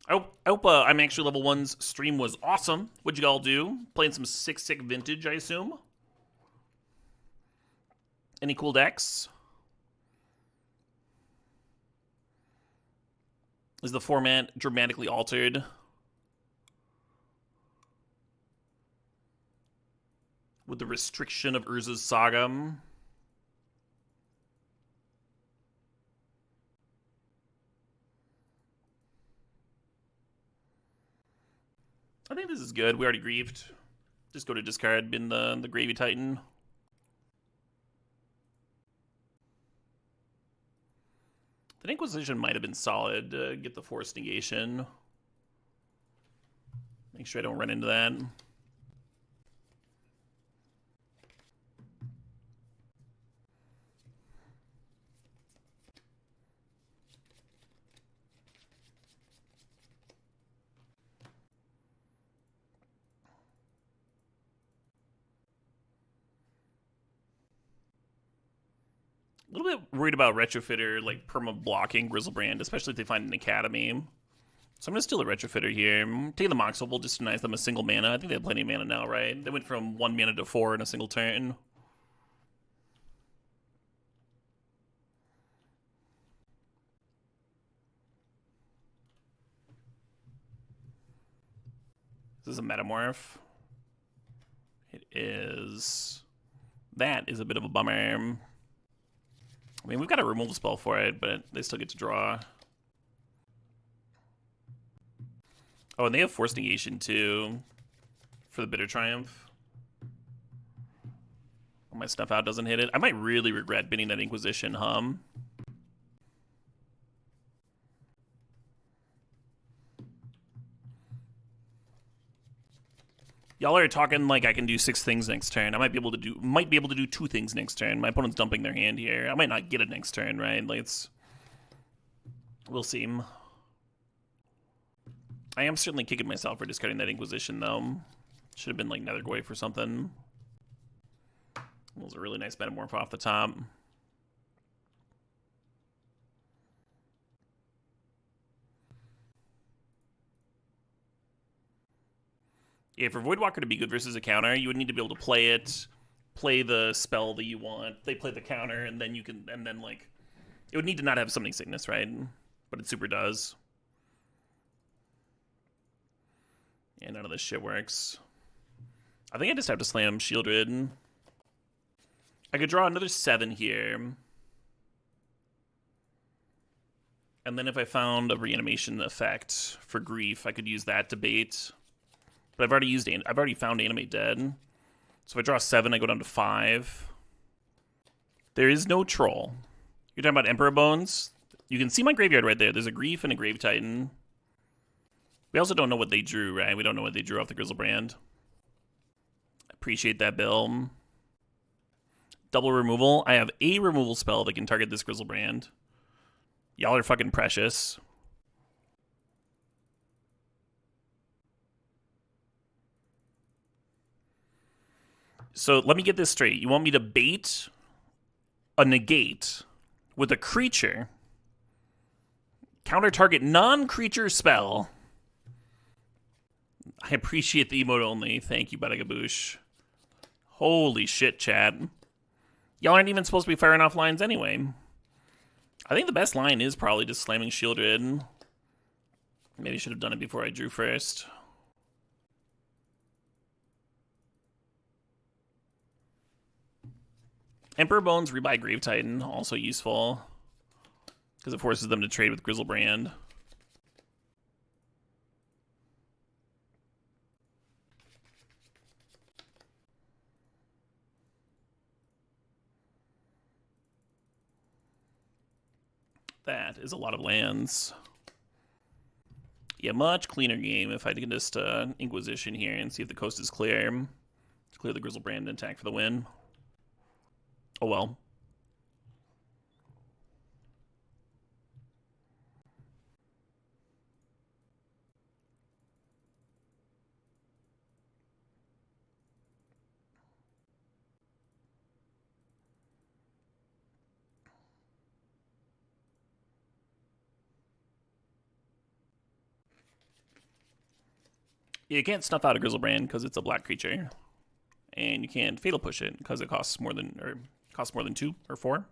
I hope I'm actually level 1's stream was awesome. What'd you all do? Playing some sick vintage, I assume? Any cool decks? Is the format dramatically altered? With the restriction of Urza's Saga? I think this is good. We already grieved. Just go to discard, bin the Gravy Titan. The Inquisition might have been solid to get the Forced Negation. Make sure I don't run into that. A little bit worried about Retrofitter, like, perma-blocking Grizzlebrand, especially if they find an Academy. So I'm going to steal a Retrofitter here. Taking the Mox Opal just denies them a single mana. I think they have plenty of mana now, right? They went from 1 mana to 4 in a single turn. This is a Metamorph. It is... That is a bit of a bummer. I mean, we've got a removal spell for it, but they still get to draw. Oh, and they have Force Negation, too, for the Bitter Triumph. Oh, my Snuff Out doesn't hit it. I might really regret binning that Inquisition hum. Y'all are talking like I can do 6 things next turn. I might be able to do 2 things next turn. My opponent's dumping their hand here. I might not get it next turn, right? Like we'll see. I am certainly kicking myself for discarding that Inquisition, though. Should have been like Nethergoyf or something. That was a really nice Metamorph off the top. Yeah, for Voidwalker to be good versus a counter, you would need to be able to play it, play the spell that you want, they play the counter, and then you can, and then, like, it would need to not have Summoning Sickness, right? But it super does. Yeah, none of this shit works. I think I just have to slam Shieldred. I could draw another 7 here. And then if I found a reanimation effect for Grief, I could use that to bait. But I've already found Animate Dead. So if I draw 7, I go down to 5. There is no troll. You're talking about Emperor Bones? You can see my graveyard right there. There's a Grief and a Grave Titan. We also don't know what they drew, right? We don't know what they drew off the Grizzlebrand. Appreciate that, Bill. Double removal. I have a removal spell that can target this Grizzlebrand. Y'all are fucking precious. So let me get this straight. You want me to bait a negate with a creature, counter target non-creature spell. I appreciate the emote only. Thank you, Badagaboosh. Holy shit, chat. Y'all aren't even supposed to be firing off lines anyway. I think the best line is probably just slamming Shieldred. Maybe I should have done it before I drew first. Emperor Bones, rebuy Grave Titan, also useful. Because it forces them to trade with Grizzlebrand. That is a lot of lands. Yeah, much cleaner game if I can just Inquisition here and see if the coast is clear. Clear the Grizzlebrand and attack for the win. Oh well. You can't snuff out a Grizzlebrand because it's a black creature. And you can't Fatal Push it because it costs more than 2 or 4.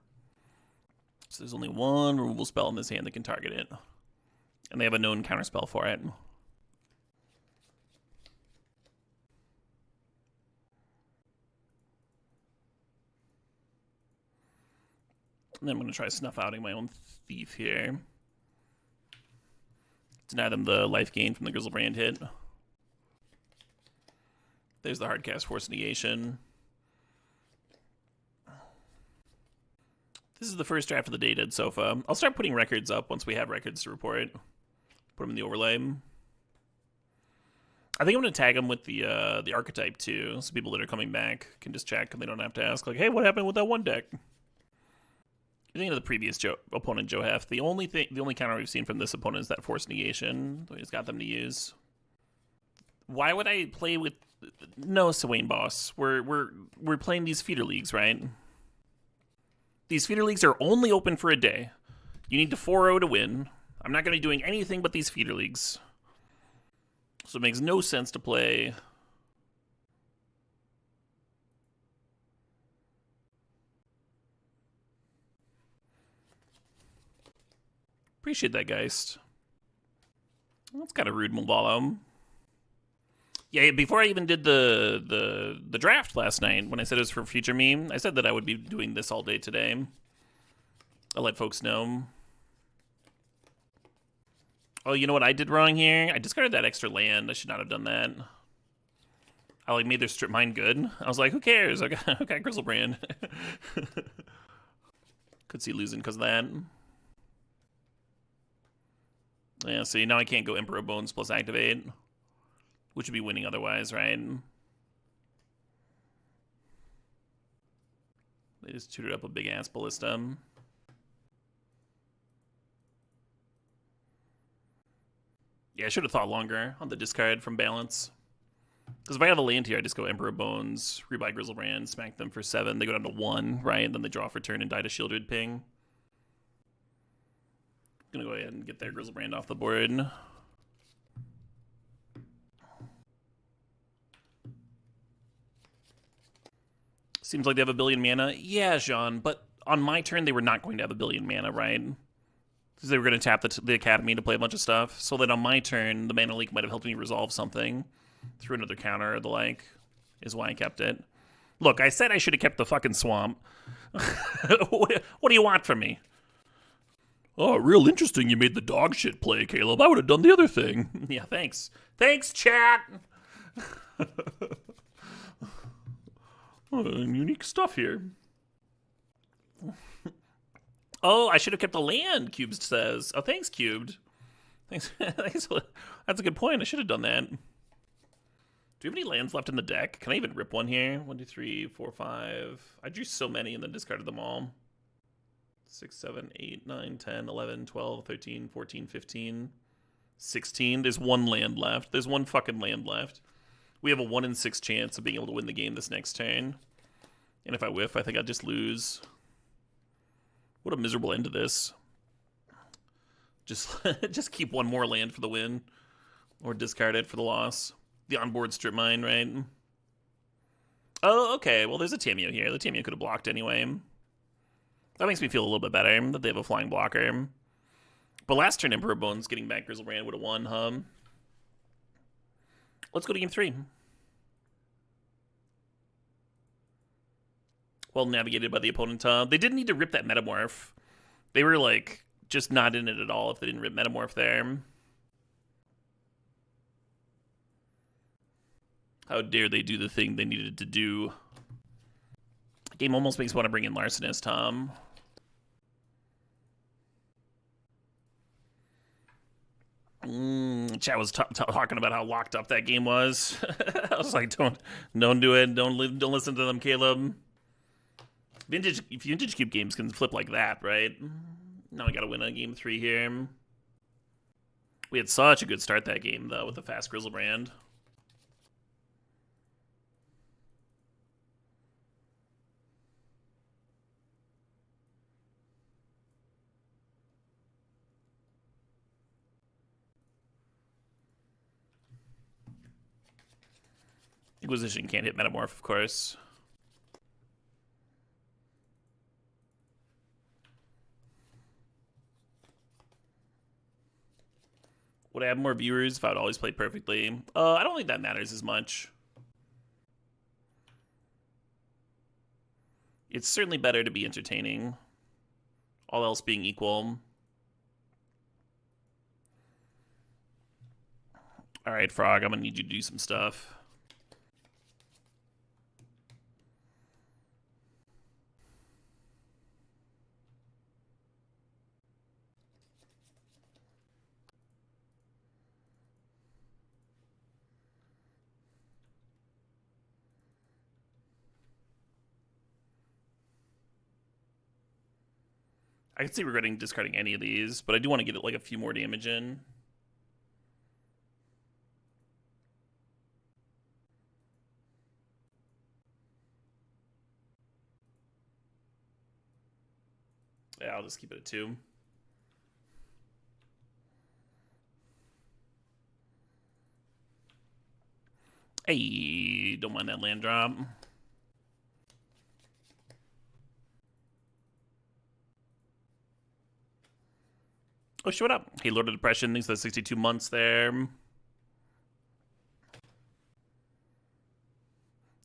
So there's only one removal spell in this hand that can target it. And they have a known counterspell for it. And then I'm going to try snuff outing my own Thief here. Deny them the life gain from the Grizzlebrand hit. There's the Hardcast Force Negation. This is the first draft of the Dated Sofa. I'll start putting records up once we have records to report. Put them in the overlay. I think I'm going to tag them with the archetype too, so people that are coming back can just check and they don't have to ask, like, hey, what happened with that one deck? You think of the previous opponent, Joe Hef. The only counter we've seen from this opponent is that Force Negation that he's got them to use. Why would I play with... No, Swain Boss. We're playing these feeder leagues, right? These feeder leagues are only open for a day. You need to 4-0 to win. I'm not going to be doing anything but these feeder leagues. So it makes no sense to play... Appreciate that, Geist. That's kind of rude, Mulvalo. Yeah, before I even did the draft last night, when I said it was for future meme, I said that I would be doing this all day today. I'll let folks know. Oh, you know what I did wrong here? I discarded that extra land. I should not have done that. I made their strip mine good. I was like, who cares? I got Grizzlebrand. Could see losing because of that. Yeah, see, now I can't go Emperor Bones plus activate, which would be winning otherwise, right? They just tutored up a big-ass Ballista. Yeah, I should have thought longer on the discard from Balance. Because if I have a land here, I just go Emperor Bones, rebuy Grizzlebrand, smack them for 7. They go down to 1, right? And then they draw for turn and die to Shieldred Ping. Gonna go ahead and get their Grizzlebrand off the board. Seems like they have 1 billion mana. Yeah, Jean, but on my turn, they were not going to have 1 billion mana, right? Because they were going to tap the Academy to play a bunch of stuff. So that on my turn, the mana leak might have helped me resolve something through another counter or the like, is why I kept it. Look, I said I should have kept the fucking Swamp. What do you want from me? Oh, real interesting you made the dog shit play, Caleb. I would have done the other thing. Yeah, thanks. Thanks, chat! Unique stuff here. Oh, I should have kept the land, Cubed says. Oh, thanks, Cubed. Thanks. Thanks. That's a good point. I should have done that. Do we have any lands left in the deck? Can I even rip one here? 1, 2, 3, 4, 5. I drew so many and then discarded them all. 6, 7, 8, 9, 10, 11, 12, 13, 14, 15, 16. There's one land left. There's one fucking land left. We have a 1 in 6 chance of being able to win the game this next turn. And if I whiff, I think I'll just lose. What a miserable end to this. Just keep one more land for the win. Or discard it for the loss. The onboard strip mine, right? Oh, okay. Well, there's a Tamiyo here. The Tamiyo could have blocked anyway. That makes me feel a little bit better that they have a flying blocker. But last turn, Emperor Bones getting back Grizzlebrand would have won, huh? Let's go to game 3. Well navigated by the opponent, huh? They didn't need to rip that Metamorph. They were, like, just not in it at all if they didn't rip Metamorph there. How dare they do the thing they needed to do. The game almost makes me want to bring in Larcenist, Tom. Chat was talking about how locked up that game was. I was like, don't do it. Don't listen to them, Caleb. Vintage Cube games can flip like that, right? Now we gotta win on game 3 here. We had such a good start that game, though, with the fast Grizzlebrand. Inquisition can't hit Metamorph, of course. Would I have more viewers if I would always play perfectly? I don't think that matters as much. It's certainly better to be entertaining, all else being equal. All right, Frog, I'm gonna need you to do some stuff. I can see regretting discarding any of these, but I do want to get like a few more damage in. Yeah, I'll just keep it at 2. Hey, don't mind that land drop. Oh, shut up. Hey, Lord of Depression, thanks for the 62 months there.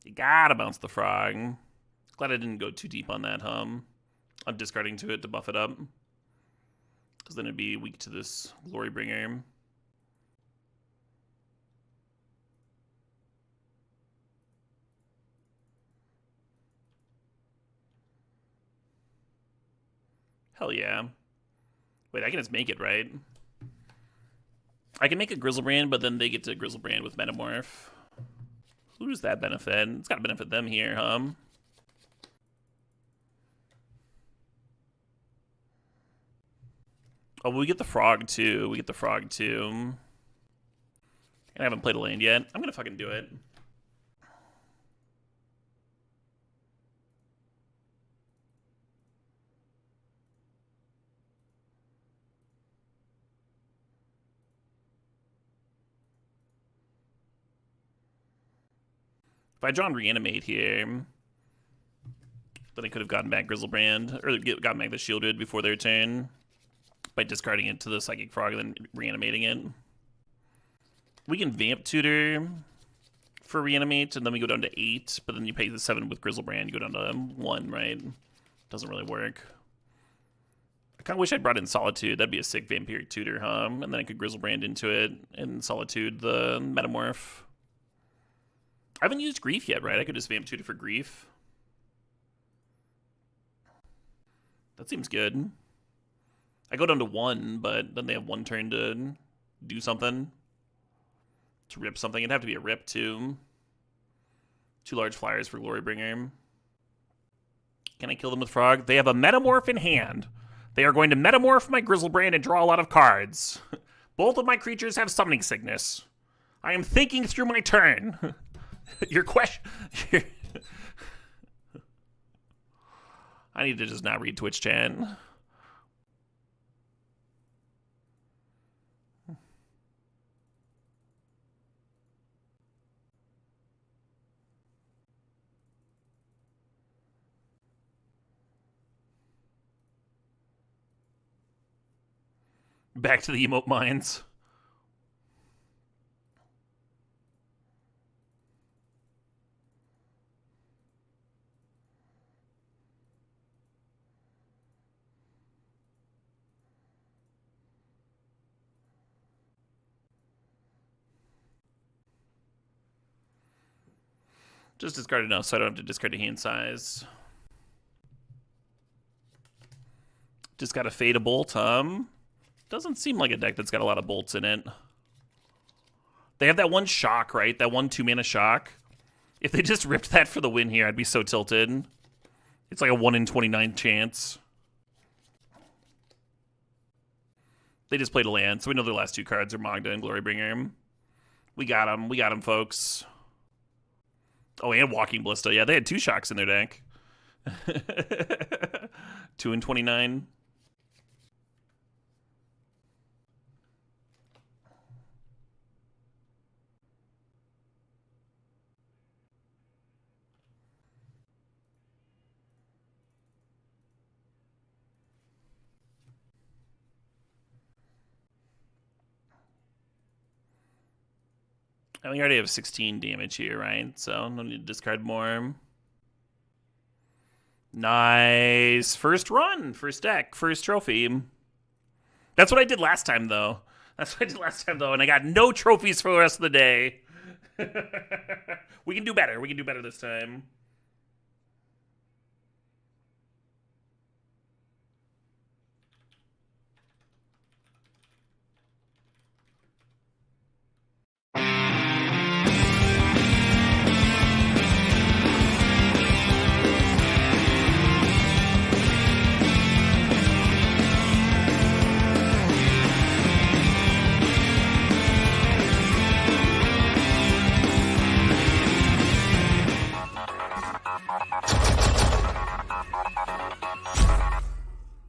You gotta bounce the Frog. Glad I didn't go too deep on that, I'm discarding to it to buff it up. Because then it'd be weak to this Glorybringer. Hell yeah. Wait, I can just make it, right? I can make a Grizzlebrand, but then they get to Grizzlebrand with Metamorph. Who does that benefit? It's gotta benefit them here, huh? Oh, we get the Frog, too. We get the Frog, too. I haven't played a land yet. I'm gonna fucking do it. If I draw and Reanimate here, then I could have gotten back Grizzlebrand, or gotten back the Shielded before their turn by discarding it to the Psychic Frog and then reanimating it. We can Vamp Tutor for Reanimate, and then we go down to 8, but then you pay the 7 with Grizzlebrand, you go down to 1, right? Doesn't really work. I kind of wish I'd brought in Solitude. That'd be a sick Vampiric Tutor, huh? And then I could Grizzlebrand into it and Solitude the Metamorph. I haven't used Grief yet, right? I could just Vamp Tutor for Grief. That seems good. I go down to 1, but then they have 1 turn to do something. To rip something. It'd have to be a rip, too. 2 large flyers for Glorybringer. Can I kill them with Frog? They have a Metamorph in hand. They are going to Metamorph my Grizzlebrand and draw a lot of cards. Both of my creatures have Summoning Sickness. I am thinking through my turn. Your question... I need to just not read Twitch chat. Back to the emote mines. Just discard enough so I don't have to discard a hand size. Just got to fade a bolt, Doesn't seem like a deck that's got a lot of bolts in it. They have that 1 shock, right? That 1 2-mana shock. If they just ripped that for the win here, I'd be so tilted. It's like a 1 in 29 chance. They just played a land, so we know their last 2 cards are Magda and Glorybringer. We got them. We got them, folks. Oh, and Walking Ballista. Yeah, they had 2 shocks in their deck. 2 in 29. And we already have 16 damage here, right? So no need to discard more. Nice. First run, first deck, first trophy. That's what I did last time, though. And I got no trophies for the rest of the day. We can do better. We can do better this time.